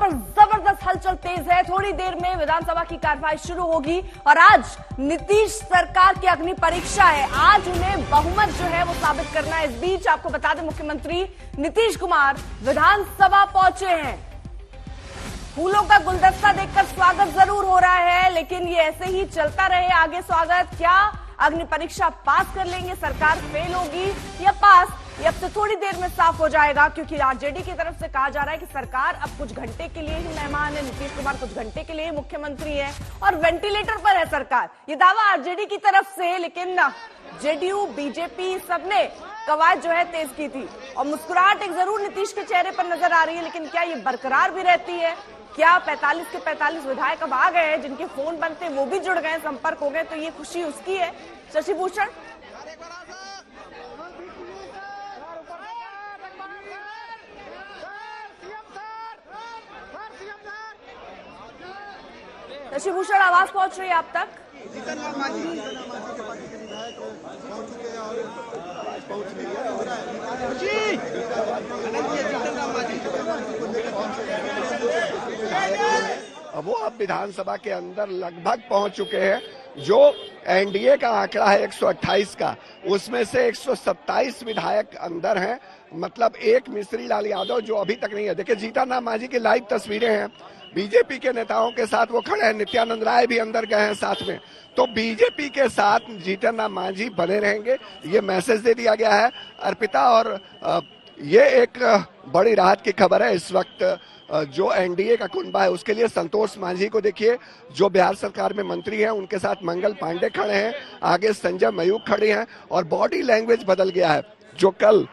पर जबरदस्त हलचल तेज है। थोड़ी देर में विधानसभा की कार्यवाही शुरू होगी और आज नीतीश सरकार की अग्नि परीक्षा है। आज उन्हें बहुमत जो है वो साबित करना है। इस बीच आपको बता दें, मुख्यमंत्री नीतीश कुमार विधानसभा पहुंचे हैं। फूलों का गुलदस्ता देखकर स्वागत जरूर हो रहा है, लेकिन ये ऐसे ही चलता रहे आगे स्वागत। क्या अग्नि परीक्षा पास कर लेंगे, सरकार फेल होगी या पास, ये अब से थोड़ी देर में साफ हो जाएगा, क्योंकि आरजेडी की तरफ से कहा जा रहा है कि सरकार अब कुछ घंटे के लिए ही मेहमान है, नीतीश कुमार कुछ घंटे के लिए ही मुख्यमंत्री है और वेंटिलेटर पर है सरकार। ये दावा आरजेडी की तरफ से, लेकिन जेडीयू बीजेपी सबने कवायद जो है तेज की थी और मुस्कुराहट एक जरूर नीतीश के चेहरे पर नजर आ रही है, लेकिन क्या ये बरकरार भी रहती है? क्या 45 के 45 विधायक अब आ गए हैं, जिनके फोन बनते वो भी जुड़ गए, संपर्क हो गए, तो ये खुशी उसकी है। शशि भूषण, शशि भूषण आवाज पहुंच रही है आप तक? अब वो अब विधानसभा के अंदर लगभग पहुंच चुके हैं। जो एनडीए का आंकड़ा है 128 का, उसमें से 127 विधायक अंदर हैं, मतलब एक मिश्री लाल यादव जो अभी तक नहीं है। देखिए जीतन मांझी की लाइव तस्वीरें हैं, बीजेपी के नेताओं के साथ वो खड़े हैं, नित्यानंद राय भी अंदर गए हैं साथ में। तो बीजेपी के साथ जीतन मांझी बने रहेंगे, ये मैसेज दे दिया गया है अर्पिता। और ये एक बड़ी राहत की खबर है इस वक्त। जो एनडीए का कुनबा है उसके लिए संतोष मांझी को देखिए, जो बिहार सरकार में मंत्री हैं, उनके साथ मंगल पांडे खड़े हैं, आगे संजय मयूख खड़े हैं और बॉडी लैंग्वेज बदल गया है। जो कल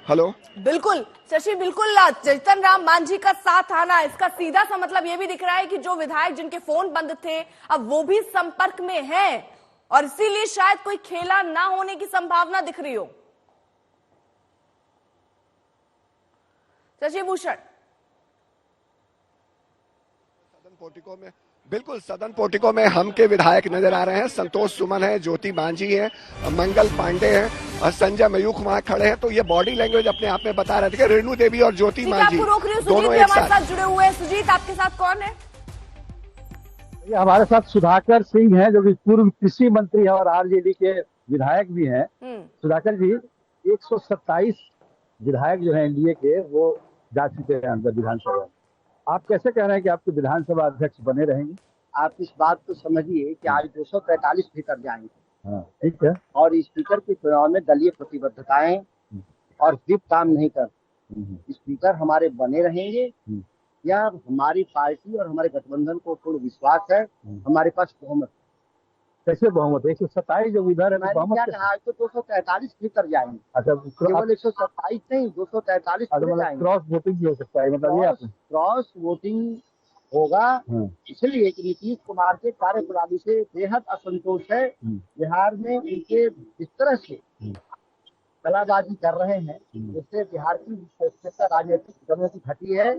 हेलो बिल्कुल शशि, बिल्कुल जीतन राम मांझी का साथ आना, इसका सीधा सा मतलब ये भी दिख रहा है कि जो विधायक जिनके फोन बंद थे अब वो भी संपर्क में हैं और इसीलिए शायद कोई खेला ना होने की संभावना दिख रही हो। शशि भूषण, सदन पोर्टिको में, बिल्कुल सदन पोर्टिको में हम के विधायक नजर आ रहे हैं। संतोष सुमन है, ज्योति मांझी है, मंगल पांडे हैं और संजय मयूख वहां खड़े हैं। तो ये बॉडी लैंग्वेज अपने आप में बता रहे थे कि रेणु देवी और ज्योति मांझी दोनों एक साथ जुड़े हुए हैं। सुजीत, आपके साथ कौन है? हमारे साथ सुधाकर सिंह हैं, जो कि पूर्व कृषि मंत्री है और आरजेडी के विधायक भी हैं। सुधाकर जी, 127 विधायक जो है एनडीए के, वो जा चुके हैं अंदर विधानसभा। आप कैसे कह रहे हैं कि आपके विधानसभा अध्यक्ष बने रहेंगे? आप इस बात को समझिए कि आज 243 स्पीकर जाएंगे। हाँ, ठीक है। और स्पीकर के चुनाव में दलीय प्रतिबद्धताएं और व्हिप काम नहीं कर, स्पीकर हमारे बने रहेंगे या हमारी पार्टी और हमारे गठबंधन को पूर्ण विश्वास है, हमारे पास बहुमत। कैसे बहुमत? 127 जो इधर है, क्या कहा, तो 243 स्पीकर जाएंगे। अच्छा, केवल 127 नहीं, 243 क्रॉस वोटिंग भी हो सकता है, मतलब ये क्रॉस वोटिंग होगा। इसलिए कि नीतीश कुमार के कार्यप्रणाली से बेहद असंतोष है। बिहार में उनके जिस तरह से कलाबाजी कर रहे हैं, उससे बिहार की राजनीतिक राजनीति घटी है,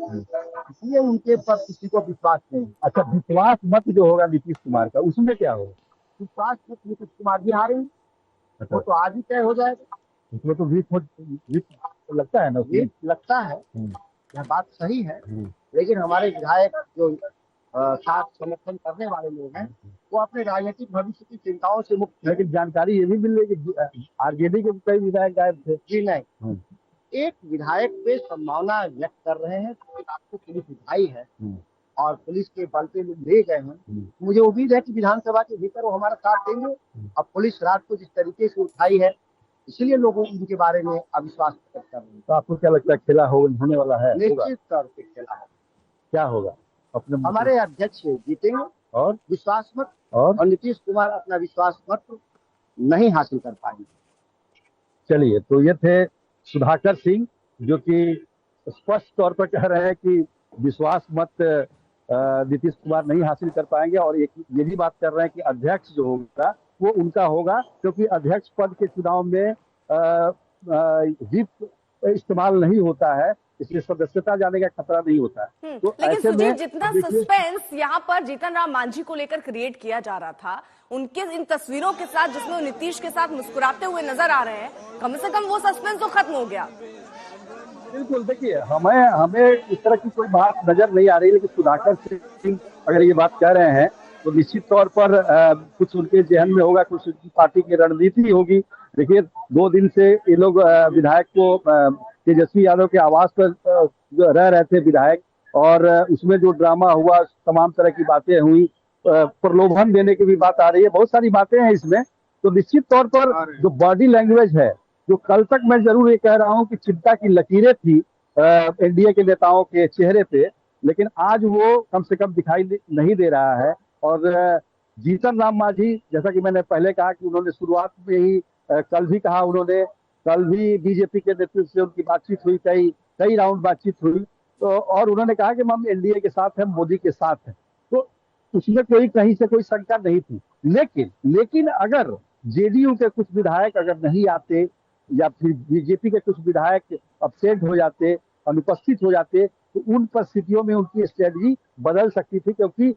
इसलिए उनके पर किसी को विश्वास नहीं। अच्छा, विश्वास मत जो होगा नीतीश कुमार का, उसमें क्या होगा? विश्वास मत नीतीश कुमार जी हारे, वो तो आज ही तय हो जाएगा। उसमें तो वीक लगता है ना, वीक लगता है, यह बात सही है। लेकिन हमारे विधायक जो साथ समर्थन करने वाले लोग हैं, वो अपने राजनीतिक भविष्य की चिंताओं से मुक्त। लेकिन जानकारी ये भी मिल रही है कि आरजेडी के कई विधायक गायब थे। जी नहीं, एक विधायक पे संभावना व्यक्त कर रहे हैं, तो आपको पुलिस उठाई है और पुलिस के बल पे लोग ले गए हैं। मुझे उम्मीद है कि विधानसभा के भीतर वो हमारा साथ देंगे। अब पुलिस रात को जिस तरीके से उठाई है, इसलिए लोगों उनके बारे में अविश्वास व्यक्त कर रहे हैं। तो आपको क्या लगता है खेला होने वाला है? निश्चित तौर पर खेला होगा। क्या होगा? अपने हमारे अध्यक्ष जीतेंगे और विश्वास मत, और नीतीश कुमार अपना विश्वास मत नहीं हासिल कर पाएंगे। चलिए, तो ये थे सुधाकर सिंह, जो कि स्पष्ट तौर पर कह रहे हैं कि विश्वास मत नीतीश कुमार नहीं हासिल कर पाएंगे। और एक ये भी बात कर रहे हैं कि अध्यक्ष जो होगा वो उनका होगा, क्योंकि अध्यक्ष पद के चुनाव में व्हिप इस्तेमाल नहीं होता है, इसलिए सदस्यता जाने का खतरा नहीं होता है। तो लेकिन सुजीत, जितना सस्पेंस यहाँ पर जीतन राम मांझी को लेकर क्रिएट किया जा रहा था, उनके इन तस्वीरों के साथ जिसमें वो नीतीश के साथ मुस्कुराते हुए नजर आ रहे हैं, कम से कम वो सस्पेंस तो खत्म हो गया। बिल्कुल, देखिए हमें इस तरह की कोई बात नजर नहीं आ रही, लेकिन सुधाकर सिंह अगर ये बात कह रहे हैं तो निश्चित तौर पर कुछ उनके जहन में होगा, कुछ उनकी पार्टी की रणनीति होगी। देखिए 2 दिन से ये लोग विधायक को तेजस्वी यादव के आवास पर रह रहे थे विधायक, और उसमें जो ड्रामा हुआ, तमाम तरह की बातें हुई, प्रलोभन देने की भी बात आ रही है, बहुत सारी बातें हैं इसमें। तो निश्चित तौर पर जो बॉडी लैंग्वेज है, जो कल तक मैं जरूर ये कह रहा हूं कि चिंता की लकीरें थी एनडीए के नेताओं के चेहरे पे, लेकिन आज वो कम से कम दिखाई नहीं दे रहा है। और जीतन राम मांझी, जैसा कि मैंने पहले कहा कि उन्होंने शुरुआत में ही कल भी कहा, उन्होंने कल भी बीजेपी के नेतृत्व से उनकी बातचीत हुई, कई राउंड बातचीत हुई, तो और उन्होंने कहा कि हम एनडीए के साथ हैं, मोदी के साथ हैं। तो उसमें कोई कहीं से कोई शंका नहीं थी। लेकिन अगर जेडीयू के कुछ विधायक अगर नहीं आते, या फिर बीजेपी के कुछ विधायक अपसेट हो जाते, अनुपस्थित हो जाते, तो उन परिस्थितियों में उनकी स्ट्रेटजी बदल सकती थी, क्योंकि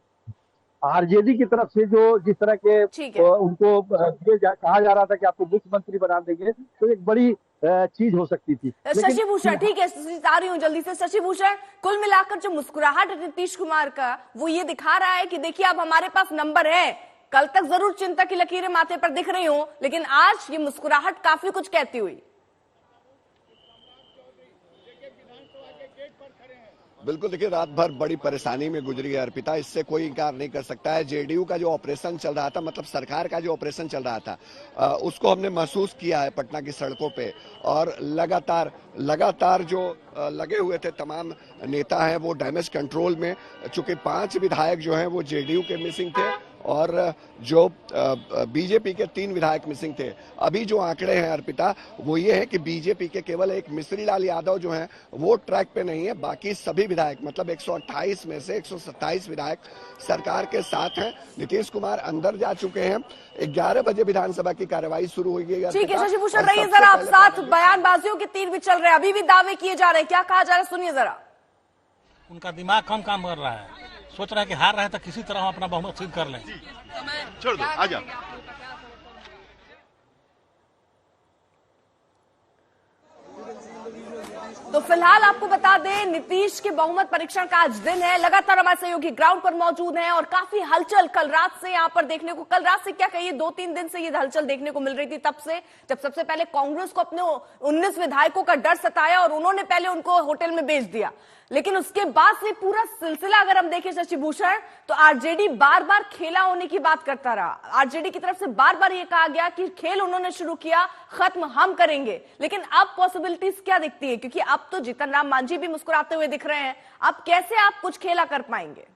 आरजेडी की तरफ से जो जिस तरह के उनको कहा जा रहा था कि आपको मुख्यमंत्री बना देंगे, तो एक बड़ी चीज हो सकती थी। शशि भूषण, ठीक है, आ रही हूँ जल्दी से। शशि भूषण, कुल मिलाकर जो मुस्कुराहट है नीतीश कुमार का, वो ये दिखा रहा है कि देखिए अब हमारे पास नंबर है। कल तक जरूर चिंता की लकीरें माथे पर दिख रही हो, लेकिन आज ये मुस्कुराहट काफी कुछ कहती हुई। बिल्कुल, देखिए रात भर बड़ी परेशानी में गुजरी है अर्पिता, इससे कोई इनकार नहीं कर सकता है। जेडीयू का जो ऑपरेशन चल रहा था, मतलब सरकार का जो ऑपरेशन चल रहा था, उसको हमने महसूस किया है पटना की सड़कों पे। और लगातार जो लगे हुए थे तमाम नेता हैं वो डैमेज कंट्रोल में, चूंकि 5 विधायक जो हैं वो जेडीयू के मिसिंग थे और जो बीजेपी के 3 विधायक मिसिंग थे। अभी जो आंकड़े हैं अर्पिता, वो ये है कि बीजेपी के केवल एक मिश्री लाल यादव जो हैं वो ट्रैक पे नहीं है, बाकी सभी विधायक, मतलब 128 में से 127 विधायक सरकार के साथ हैं। नीतीश कुमार अंदर जा चुके हैं। 11 बजे विधानसभा की कार्यवाही शुरू होगी। ठीक है शशि भूषण, रहिए जरा, आप साथ बयानबाजियों के तीर भी चल रहे हैं, अभी भी दावे किए जा रहे हैं, क्या कहा जा रहा है सुनिए जरा। उनका दिमाग कम काम कर रहा है, सोच रहा है कि हार रहे हैं तो किसी तरह हम अपना बहुमत सिद्ध कर लें। छोड़ दो, आजा। तो फिलहाल आपको बता दें, नीतीश के बहुमत परीक्षण का आज दिन है। लगातार हमारे सहयोगी ग्राउंड पर मौजूद हैं और काफी हलचल कल रात से यहां पर देखने को, कल रात से क्या कहिए 2-3 दिन से ये हलचल देखने को मिल रही थी, तब से जब सबसे पहले कांग्रेस को अपने 19 विधायकों का डर सताया और उन्होंने पहले उनको होटल में भेज दिया। लेकिन उसके बाद से पूरा सिलसिला अगर हम देखें शशि भूषण, तो आरजेडी बार बार खेला होने की बात करता रहा। आरजेडी की तरफ से बार बार ये कहा गया कि खेल उन्होंने शुरू किया, खत्म हम करेंगे। लेकिन अब पॉसिबिलिटीज क्या दिखती है, क्योंकि अब तो जीतन राम मांझी भी मुस्कुराते हुए दिख रहे हैं, अब कैसे आप कुछ खेला कर पाएंगे?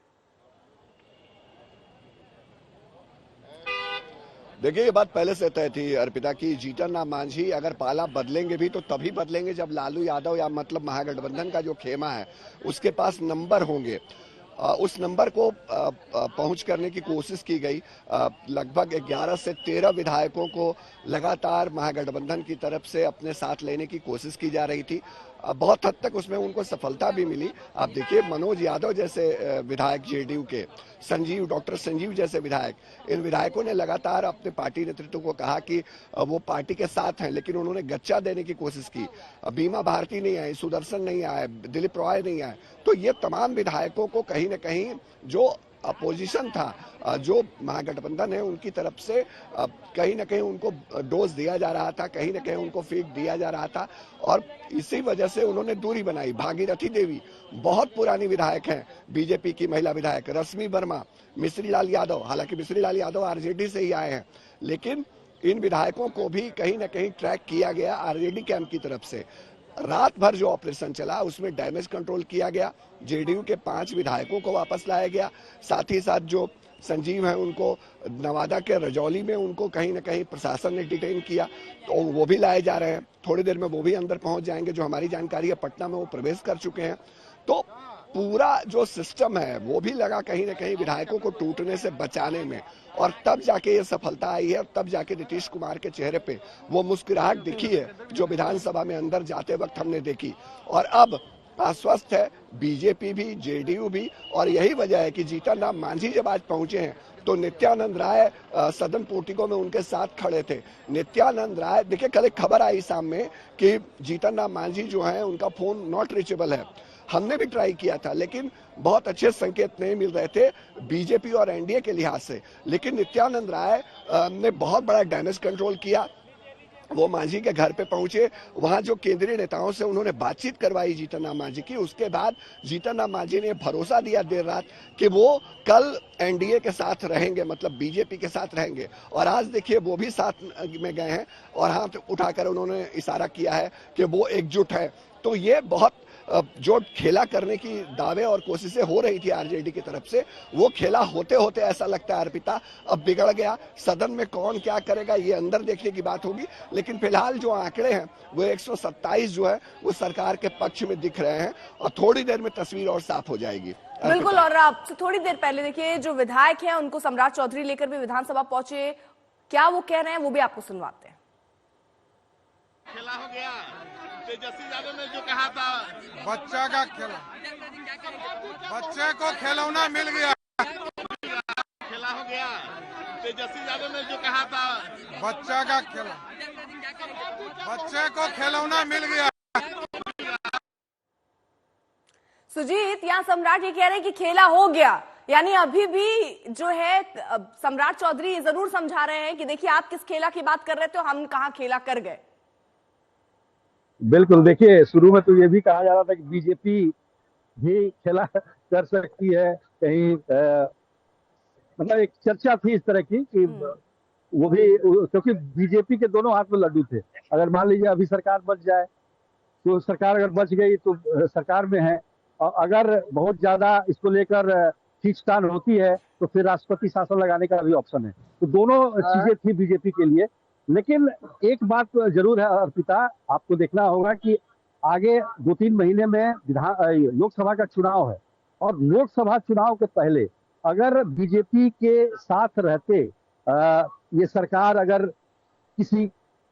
देखिए ये बात पहले से तय थी अर्पिता की, जीतन राम मांझी अगर पाला बदलेंगे भी तो तभी बदलेंगे जब लालू यादव या मतलब महागठबंधन का जो खेमा है उसके पास नंबर होंगे। उस नंबर को पहुंच करने की कोशिश की गई। लगभग 11 से 13 विधायकों को लगातार महागठबंधन की तरफ से अपने साथ लेने की कोशिश की जा रही थी। बहुत हद तक उसमें उनको सफलता भी मिली। आप देखिए मनोज यादव जैसे विधायक जेडीयू के, डॉक्टर संजीव जैसे विधायक, इन विधायकों ने लगातार अपने पार्टी नेतृत्व को कहा कि वो पार्टी के साथ हैं, लेकिन उन्होंने गच्चा देने की कोशिश की। बीमा भारती नहीं आए, सुदर्शन नहीं आए, दिलीप रॉय नहीं आए, तो ये तमाम विधायकों को कहीं न कहीं जो अपोजिशन था, जो महागठबंधन है उनकी तरफ से कहीं न कहीं उनको डोज दिया जा रहा था, कहीं न कहीं उनको फीड दिया जा रहा था और इसी वजह से उन्होंने दूरी बनाई। भागीरथी देवी बहुत पुरानी विधायक हैं, बीजेपी की महिला विधायक, रश्मि वर्मा, मिश्री लाल यादव, हालांकि मिश्री लाल यादव आरजेडी से ही आए हैं, लेकिन इन विधायकों को भी कहीं न कहीं ट्रैक किया गया आरजेडी कैंप की तरफ से। रात भर जो ऑपरेशन चला उसमें डैमेज कंट्रोल किया गया, जेडीयू के 5 विधायकों को वापस लाया गया, साथ ही साथ जो संजीव हैं उनको नवादा के रजौली में उनको कहीं न कहीं प्रशासन ने डिटेन किया, तो वो भी लाए जा रहे हैं। थोड़ी देर में वो भी अंदर पहुंच जाएंगे, जो हमारी जानकारी है पटना में वो प्रवेश कर चुके हैं। तो पूरा जो सिस्टम है वो भी लगा कहीं न कहीं विधायकों को टूटने से बचाने में, और तब जाके ये सफलता आई है, और तब जाके नीतीश कुमार के चेहरे पे वो मुस्कुराहट दिखी है जो विधानसभा में अंदर जाते वक्त हमने देखी। और अब आश्वस्त है, बीजेपी भी, जेडीयू भी। और यही वजह है कि जीतन राम मांझी जब आज पहुंचे हैं तो नित्यानंद राय सदन पोर्टिको में उनके साथ खड़े थे। नित्यानंद राय, देखिए कल एक खबर आई सामने कि जीतन राम मांझी जो है उनका फोन नॉट रीचेबल है। हमने भी ट्राई किया था लेकिन बहुत अच्छे संकेत नहीं मिल रहे थे बीजेपी और एनडीए के लिहाज से। लेकिन नित्यानंद राय ने बहुत बड़ा डैमेज कंट्रोल किया। वो मांझी के घर पे पहुंचे, वहां जो केंद्रीय नेताओं से उन्होंने बातचीत करवाई जीतन राम मांझी की। उसके बाद जीतन राम मांझी ने भरोसा दिया देर रात कि वो कल एनडीए के साथ रहेंगे, मतलब बीजेपी के साथ रहेंगे। और आज देखिए वो भी साथ में गए हैं और हाथ उठाकर उन्होंने इशारा किया है कि वो एकजुट है। तो ये बहुत जो खेला करने की दावे और कोशिशें हो रही थी आरजेडी की तरफ से, वो खेला होते होते ऐसा लगता है अर्पिता अब बिगड़ गया। सदन में कौन क्या करेगा ये अंदर देखने की बात होगी। लेकिन फिलहाल जो आंकड़े हैं वो 127 जो है वो सरकार के पक्ष में दिख रहे हैं और थोड़ी देर में तस्वीर और साफ हो जाएगी। बिल्कुल। और आपसे थोड़ी देर पहले देखिए जो विधायक हैं उनको सम्राट चौधरी लेकर भी विधानसभा पहुंचे, क्या वो कह रहे हैं वो भी आपको सुनवाते हैं। खेला हो गया, तेजस्वी यादव ने जो कहा था बच्चा का खेला, बच्चे को खिलौना मिल गया। खेला हो गया, तेजस्वी यादव ने जो कहा था बच्चा का खेला, बच्चे को खिलौना मिल गया। सुजीत, यहाँ सम्राट ये कह रहे हैं कि खेला हो गया, यानी अभी भी जो है सम्राट चौधरी जरूर समझा रहे हैं कि देखिए आप किस खेला की बात कर रहे थे, हम कहाँ खेला कर गए। बिल्कुल, देखिए शुरू में तो ये भी कहा जा रहा था कि बीजेपी भी खेला कर सकती है कहीं, मतलब एक चर्चा थी इस तरह की कि वो भी, क्योंकि बीजेपी के दोनों हाथ में लड्डू थे। अगर मान लीजिए अभी सरकार बच जाए तो सरकार अगर बच गई तो सरकार में है, और अगर बहुत ज्यादा इसको लेकर खींचतान होती है तो फिर राष्ट्रपति शासन लगाने का भी ऑप्शन है। तो दोनों चीजें थी बीजेपी के लिए। लेकिन एक बात जरूर है अर्पिता, आपको देखना होगा कि आगे 2-3 महीने में लोकसभा का चुनाव है, और लोकसभा चुनाव के पहले अगर बीजेपी के साथ रहते ये सरकार अगर किसी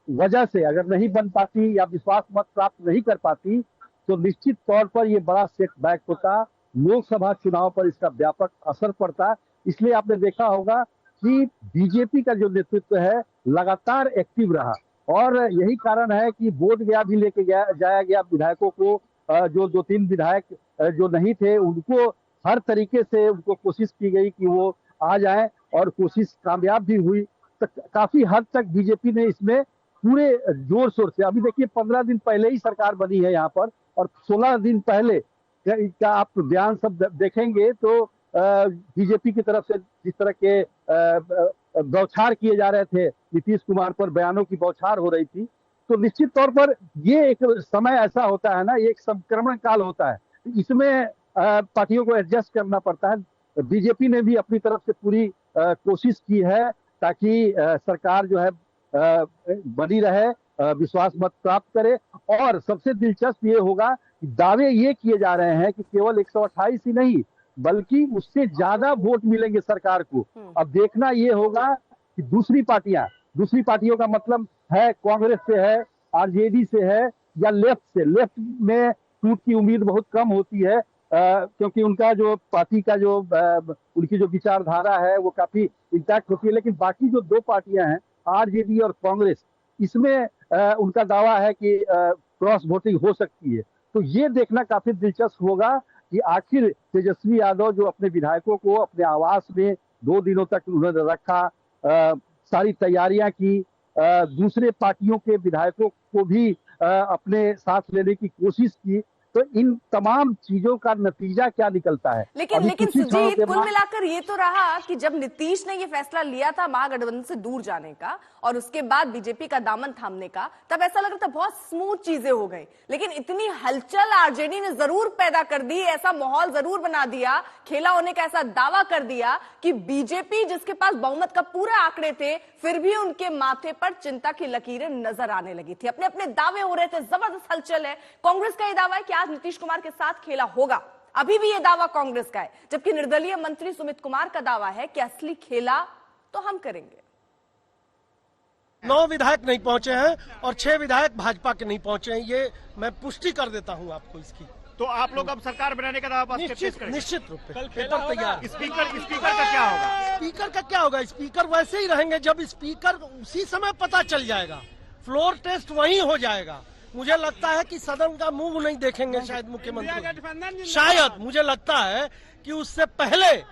वजह से अगर नहीं बन पाती या विश्वास मत प्राप्त नहीं कर पाती तो निश्चित तौर पर ये बड़ा सेटबैक होता, लोकसभा चुनाव पर इसका व्यापक असर पड़ता। इसलिए आपने देखा होगा कि बीजेपी का जो नेतृत्व है लगातार एक्टिव रहा, और यही कारण है कि बोध गया भी लेके जाया गया विधायकों को। जो 2-3 विधायक जो नहीं थे उनको हर तरीके से उनको कोशिश की गई कि वो आ जाएं, और कोशिश कामयाब भी हुई। तो काफी हद तक बीजेपी ने इसमें पूरे जोर शोर से, अभी देखिए 15 दिन पहले ही सरकार बनी है यहाँ पर, और 16 दिन पहले का आप बयान सब देखेंगे तो बीजेपी की तरफ से जिस तरह के बौछार किए जा रहे थे, नीतीश कुमार पर बयानों की बौछार हो रही थी, तो निश्चित तौर पर ये एक समय ऐसा होता है ना, ये एक संक्रमण काल होता है, इसमें पार्टियों को एडजस्ट करना पड़ता है। बीजेपी ने भी अपनी तरफ से पूरी कोशिश की है ताकि सरकार जो है बनी रहे, विश्वास मत प्राप्त करे। और सबसे दिलचस्प ये होगा कि दावे ये किए जा रहे हैं कि केवल 128 ही नहीं बल्कि उससे ज्यादा वोट मिलेंगे सरकार को। अब देखना ये होगा कि दूसरी पार्टियों का मतलब है कांग्रेस से है, आरजेडी से है या लेफ्ट से। लेफ्ट में टूट की उम्मीद बहुत कम होती है, क्योंकि उनका जो पार्टी का जो उनकी जो विचारधारा है वो काफी इंटैक्ट होती है। लेकिन बाकी जो 2 पार्टियां हैं आरजेडी और कांग्रेस, इसमें उनका दावा है कि क्रॉस वोटिंग हो सकती है। तो ये देखना काफी दिलचस्प होगा कि आखिर तेजस्वी यादव जो अपने विधायकों को अपने आवास में 2 दिनों तक उन्होंने रखा, सारी तैयारियां की, दूसरे पार्टियों के विधायकों को भी अपने साथ लेने की कोशिश की, तो इन तमाम चीजों का नतीजा क्या निकलता है। लेकिन सुजीत, कुल मिलाकर ये तो रहा कि जब नीतीश ने ये फैसला लिया था महागठबंधन से दूर जाने का और उसके बाद बीजेपी का दामन थामने का, तब ऐसा लग रहा था बहुत स्मूथ चीजें हो गई। लेकिन इतनी हलचल आरजेडी ने जरूर पैदा कर दी, ऐसा माहौल जरूर बना दिया, खेला होने का ऐसा दावा कर दिया कि बीजेपी जिसके पास बहुमत का पूरा आंकड़े थे, फिर भी उनके माथे पर चिंता की लकीरें नजर आने लगी थी। अपने अपने दावे हो रहे थे, जबरदस्त हलचल है। कांग्रेस का यह दावा है कि आज नीतीश कुमार के साथ खेला होगा, अभी भी यह दावा कांग्रेस का है, जबकि निर्दलीय मंत्री सुमित कुमार का दावा है कि असली खेला तो हम करेंगे। 9 विधायक नहीं पहुंचे हैं और 6 विधायक भाजपा के नहीं पहुंचे हैं, ये मैं पुष्टि कर देता हूं आपको इसकी। तो आप लोग अब सरकार बनाने का दावा पेश करेंगे? निश्चित रूप से पेपर तैयार। स्पीकर का क्या होगा? स्पीकर का क्या होगा? स्पीकर वैसे ही रहेंगे, जब स्पीकर उसी समय पता चल जाएगा, फ्लोर टेस्ट वहीं हो जाएगा। मुझे लगता है कि सदन का मुंह नहीं देखेंगे शायद मुख्यमंत्री, शायद मुझे लगता है कि उससे पहले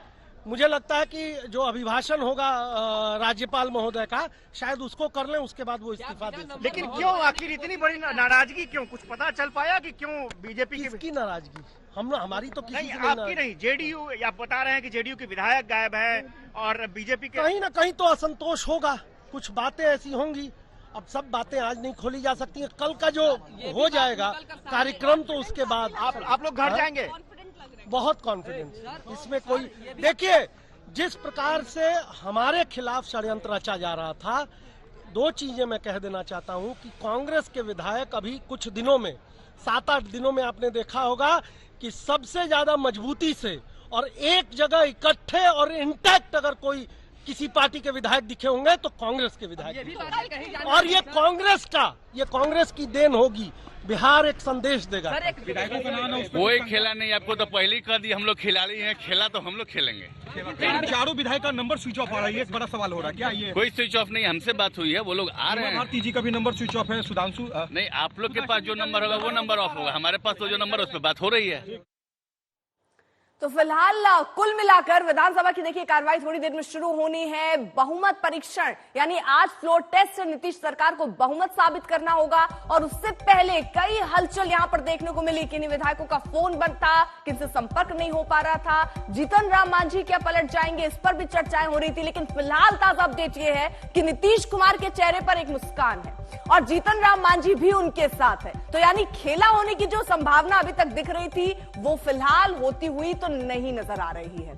मुझे लगता है कि जो अभिभाषण होगा राज्यपाल महोदय का, शायद उसको कर लें, उसके बाद वो इस्तीफा दे सकते। लेकिन क्यों आखिर इतनी बड़ी नाराजगी क्यों? कुछ पता चल पाया कि क्यों बीजेपी की नाराजगी? हमारी तो किसी नहीं, आपकी नहीं, जेडीयू, आप बता रहे हैं कि जेडीयू के विधायक गायब है और बीजेपी के कहीं ना कहीं तो असंतोष होगा, कुछ बातें ऐसी होंगी। अब सब बातें आज नहीं खोली जा सकती हैं, कल का जो हो जाएगा कार्यक्रम तो उसके बाद आप लोग घर जाएंगे? बहुत कॉन्फिडेंस इसमें कोई। देखिए, जिस प्रकार से हमारे खिलाफ षड्यंत्र रचा जा रहा था, दो चीजें मैं कह देना चाहता हूं कि कांग्रेस के विधायक अभी कुछ दिनों में, 7-8 दिनों में आपने देखा होगा कि सबसे ज्यादा मजबूती से और एक जगह इकट्ठे और इंटैक्ट अगर कोई किसी पार्टी के विधायक दिखे होंगे तो कांग्रेस के विधायक, और ये कांग्रेस की देन होगी। बिहार एक संदेश देगा। विधायकों का नाम कोई खेला नहीं, आपको तो पहले ही कर दी, हम लोग खिलाड़ी हैं, खेला तो हम लोग खेलेंगे। चारों विधायक का नंबर स्विच ऑफ आ रहा है, एक बड़ा सवाल हो रहा है क्या ये? कोई स्विच ऑफ नहीं, हमसे बात हुई है, वो लोग आ रहे हैं। भारती जी का भी नंबर स्विच ऑफ है, सुधांशु नहीं, आप लोग के पास जो नंबर होगा वो नंबर ऑफ होगा, हमारे पास तो जो नंबर उस पर बात हो रही है। तो फिलहाल कुल मिलाकर विधानसभा की देखिए कार्रवाई थोड़ी देर में शुरू होनी है। बहुमत परीक्षण यानी आज फ्लोर टेस्ट से नीतीश सरकार को बहुमत साबित करना होगा, और उससे पहले कई हलचल यहां पर देखने को मिली। किन्हीं विधायकों का फोन बंद था, किनसे संपर्क नहीं हो पा रहा था। जीतन राम मांझी क्या पलट जाएंगे, इस पर भी चर्चाएं हो रही थी। लेकिन फिलहाल ताजा अपडेट यह है कि नीतीश कुमार के चेहरे पर एक मुस्कान है और जीतन राम मांझी भी उनके साथ है। तो यानी खेला होने की जो संभावना अभी तक दिख रही थी वो फिलहाल होती हुई तो नहीं नजर आ रही है।